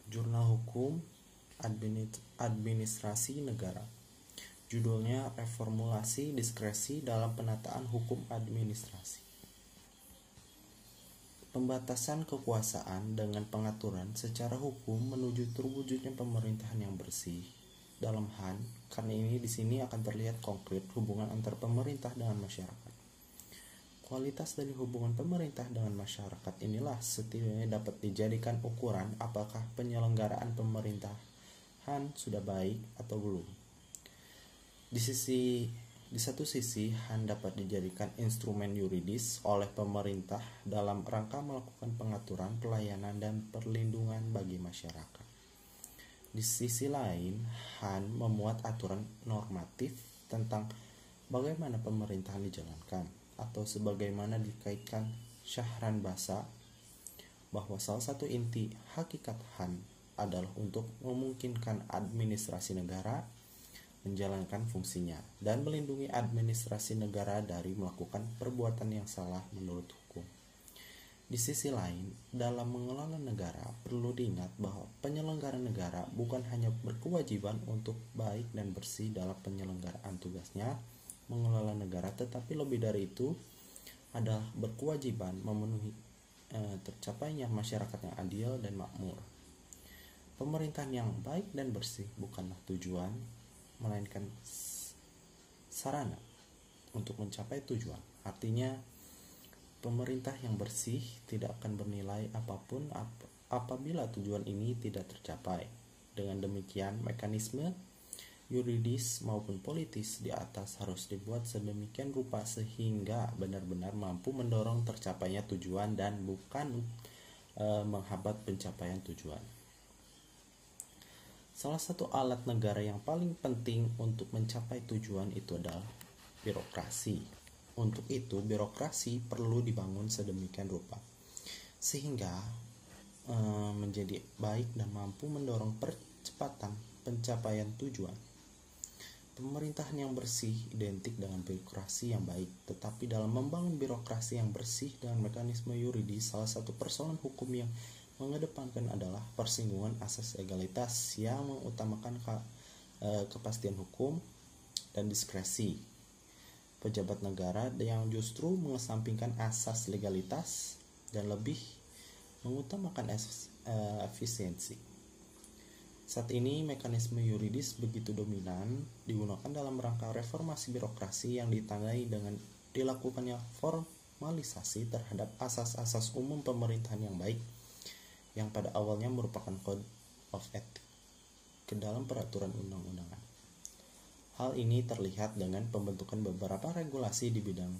Jurnal Hukum Administrasi Negara. Judulnya Reformulasi Diskresi dalam Penataan Hukum Administrasi. Pembatasan kekuasaan dengan pengaturan secara hukum menuju terwujudnya pemerintahan yang bersih. Dalam HAN, karena ini di sini akan terlihat konkret hubungan antar pemerintah dengan masyarakat. Kualitas dari hubungan pemerintah dengan masyarakat inilah setidaknya dapat dijadikan ukuran apakah penyelenggaraan pemerintahan sudah baik atau belum. Di satu sisi, HAN dapat dijadikan instrumen yuridis oleh pemerintah dalam rangka melakukan pengaturan, pelayanan, dan perlindungan bagi masyarakat. Di sisi lain, HAN memuat aturan normatif tentang bagaimana pemerintahan dijalankan, atau sebagaimana dikaitkan Syahran Basa bahwa salah satu inti hakikat HAN adalah untuk memungkinkan administrasi negara menjalankan fungsinya dan melindungi administrasi negara dari melakukan perbuatan yang salah menurut hukum. Di sisi lain, dalam mengelola negara perlu diingat bahwa penyelenggara negara bukan hanya berkewajiban untuk baik dan bersih dalam penyelenggaraan tugasnya mengelola negara, tetapi lebih dari itu adalah berkewajiban memenuhi tercapainya masyarakat yang adil dan makmur. Pemerintahan yang baik dan bersih bukanlah tujuan, melainkan sarana untuk mencapai tujuan. Artinya, pemerintah yang bersih tidak akan bernilai apapun apabila tujuan ini tidak tercapai. Dengan demikian, mekanisme yuridis maupun politis di atas harus dibuat sedemikian rupa sehingga benar-benar mampu mendorong tercapainya tujuan dan bukan menghambat pencapaian tujuan. Salah satu alat negara yang paling penting untuk mencapai tujuan itu adalah birokrasi. Untuk itu, birokrasi perlu dibangun sedemikian rupa sehingga menjadi baik dan mampu mendorong percepatan pencapaian tujuan. Pemerintahan yang bersih identik dengan birokrasi yang baik, tetapi dalam membangun birokrasi yang bersih dengan mekanisme yuridis, salah satu persoalan hukum yang mengedepankan adalah persinggungan asas legalitas yang mengutamakan kepastian hukum dan diskresi pejabat negara yang justru mengesampingkan asas legalitas dan lebih mengutamakan efisiensi. Saat ini mekanisme yuridis begitu dominan digunakan dalam rangka reformasi birokrasi yang ditandai dengan dilakukannya formalisasi terhadap asas-asas umum pemerintahan yang baik yang pada awalnya merupakan code of ethics ke dalam peraturan undang-undangan. Hal ini terlihat dengan pembentukan beberapa regulasi di bidang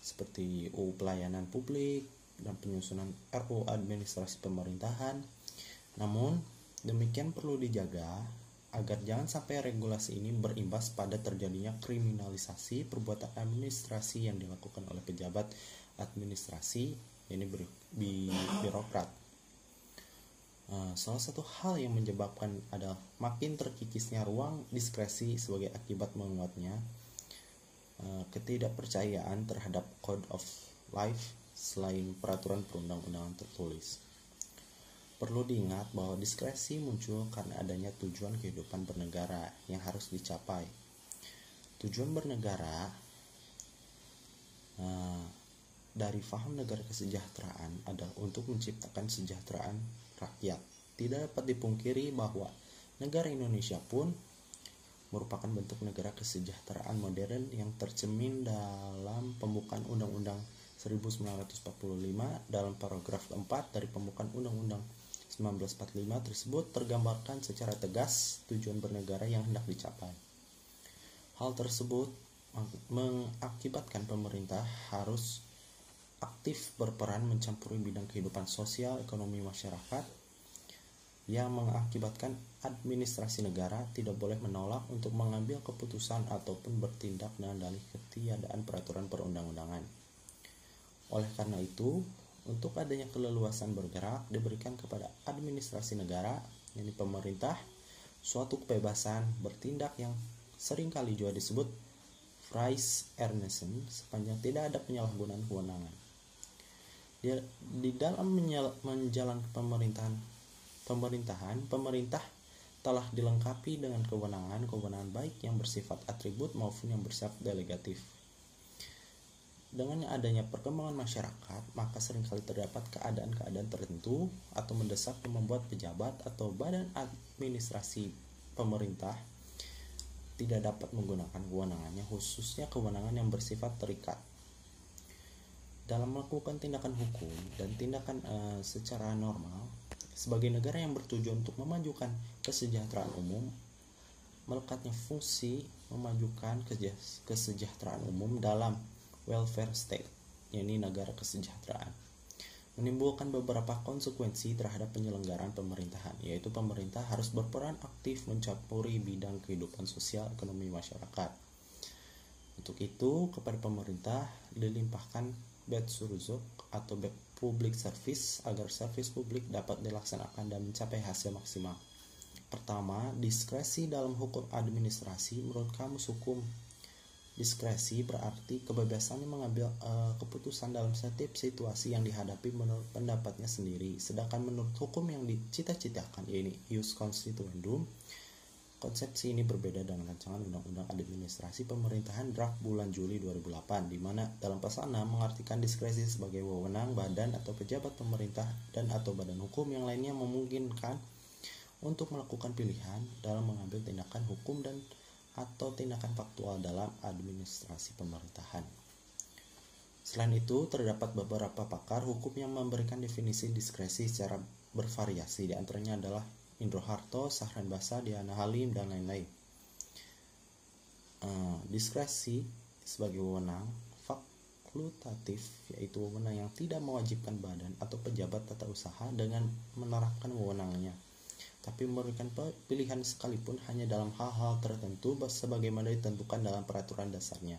seperti UU Pelayanan Publik dan penyusunan RUU Administrasi Pemerintahan. Namun demikian perlu dijaga agar jangan sampai regulasi ini berimbas pada terjadinya kriminalisasi perbuatan administrasi yang dilakukan oleh pejabat administrasi, ini birokrat. Salah satu hal yang menyebabkan adalah makin terkikisnya ruang diskresi sebagai akibat menguatnya ketidakpercayaan terhadap code of life selain peraturan perundang-undangan tertulis. Perlu diingat bahwa diskresi muncul karena adanya tujuan kehidupan bernegara yang harus dicapai. Tujuan bernegara dari faham negara kesejahteraan adalah untuk menciptakan kesejahteraan rakyat. Tidak dapat dipungkiri bahwa negara Indonesia pun merupakan bentuk negara kesejahteraan modern yang tercermin dalam pembukaan Undang-Undang 1945 dalam paragraf 4 dari pembukaan Undang-Undang 1945 tersebut tergambarkan secara tegas tujuan bernegara yang hendak dicapai. Hal tersebut mengakibatkan pemerintah harus aktif berperan mencampuri bidang kehidupan sosial ekonomi masyarakat yang mengakibatkan administrasi negara tidak boleh menolak untuk mengambil keputusan ataupun bertindak dengan dalih ketiadaan peraturan perundang-undangan. Oleh karena itu, untuk adanya keleluasan bergerak diberikan kepada administrasi negara, yakni pemerintah, suatu kebebasan bertindak yang seringkali juga disebut Fries Ernest sepanjang tidak ada penyalahgunaan kewenangan. Di dalam menjalankan pemerintahan pemerintah telah dilengkapi dengan kewenangan baik yang bersifat atribut maupun yang bersifat delegatif. Dengan adanya perkembangan masyarakat, maka seringkali terdapat keadaan-keadaan tertentu atau mendesak yang membuat pejabat atau badan administrasi pemerintah tidak dapat menggunakan kewenangannya, khususnya kewenangan yang bersifat terikat. Dalam melakukan tindakan hukum dan tindakan secara normal, sebagai negara yang bertujuan untuk memajukan kesejahteraan umum, melekatnya fungsi memajukan kesejahteraan umum dalam welfare state, yakni negara kesejahteraan, menimbulkan beberapa konsekuensi terhadap penyelenggaraan pemerintahan, yaitu pemerintah harus berperan aktif mencampuri bidang kehidupan sosial ekonomi masyarakat. Untuk itu, kepada pemerintah dilimpahkan Besturzuk atau public service agar servis publik dapat dilaksanakan dan mencapai hasil maksimal. Pertama, diskresi dalam hukum administrasi. Menurut Kamus Hukum, diskresi berarti kebebasan mengambil keputusan dalam setiap situasi yang dihadapi menurut pendapatnya sendiri. Sedangkan menurut hukum yang dicita-citakan, yaitu ius constituendum, konsepsi ini berbeda dengan rancangan Undang-Undang Administrasi Pemerintahan draft bulan Juli 2008, di mana dalam pasal 6 mengartikan diskresi sebagai wewenang badan atau pejabat pemerintah dan atau badan hukum yang lainnya memungkinkan untuk melakukan pilihan dalam mengambil tindakan hukum dan atau tindakan faktual dalam administrasi pemerintahan. Selain itu, terdapat beberapa pakar hukum yang memberikan definisi diskresi secara bervariasi, di antaranya adalah Indro Harto, Sahran Basa, Diana Halim, dan lain-lain. Diskresi sebagai wewenang fakultatif, yaitu wewenang yang tidak mewajibkan badan atau pejabat tata usaha dengan menerapkan wewenangnya, tapi memberikan pilihan sekalipun hanya dalam hal-hal tertentu sebagaimana ditentukan dalam peraturan dasarnya.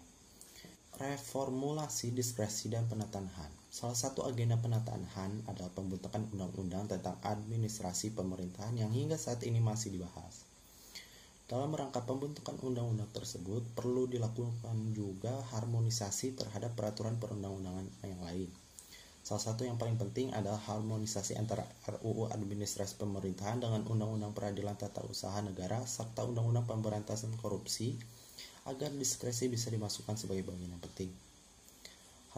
Reformulasi diskresi dan penataan HAN. Salah satu agenda penataan HAN adalah pembentukan undang-undang tentang administrasi pemerintahan yang hingga saat ini masih dibahas. Dalam rangka pembentukan undang-undang tersebut, perlu dilakukan juga harmonisasi terhadap peraturan perundang-undangan yang lain. Salah satu yang paling penting adalah harmonisasi antara RUU Administrasi Pemerintahan dengan Undang-Undang Peradilan Tata Usaha Negara serta Undang-Undang Pemberantasan Korupsi agar diskresi bisa dimasukkan sebagai bagian yang penting.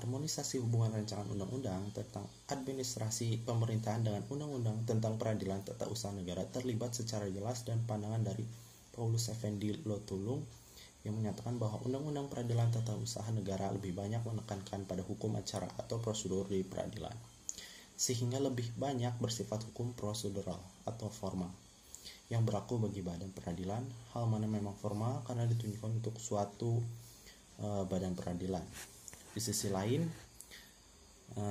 Harmonisasi hubungan rancangan undang-undang tentang administrasi pemerintahan dengan undang-undang tentang peradilan tata usaha negara terlibat secara jelas dan pandangan dari Paulus Effendi Lotulung yang menyatakan bahwa undang-undang peradilan tata usaha negara lebih banyak menekankan pada hukum acara atau prosedur di peradilan, sehingga lebih banyak bersifat hukum prosedural atau formal yang berlaku bagi badan peradilan, hal mana memang formal karena ditunjukkan untuk suatu badan peradilan. Di sisi lain,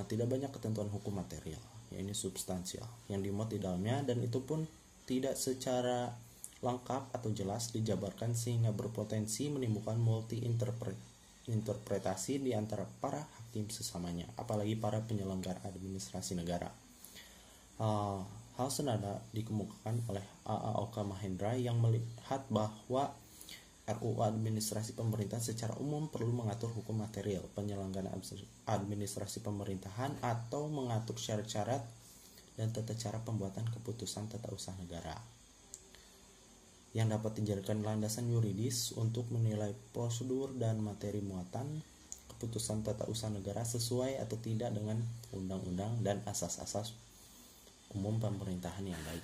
tidak banyak ketentuan hukum material, yaitu substansial, yang dimuat di dalamnya, dan itu pun tidak secara lengkap atau jelas dijabarkan sehingga berpotensi menimbulkan multi-interpretasi di antara para hakim sesamanya, apalagi para penyelenggara administrasi negara. Hal senada dikemukakan oleh A.A. Oka Mahendra yang melihat bahwa RUU Administrasi Pemerintahan secara umum perlu mengatur hukum material penyelenggaraan administrasi pemerintahan atau mengatur syarat-syarat dan tata cara pembuatan keputusan tata usaha negara yang dapat dijadikan landasan yuridis untuk menilai prosedur dan materi muatan keputusan tata usaha negara sesuai atau tidak dengan undang-undang dan asas-asas umum pemerintahan yang baik.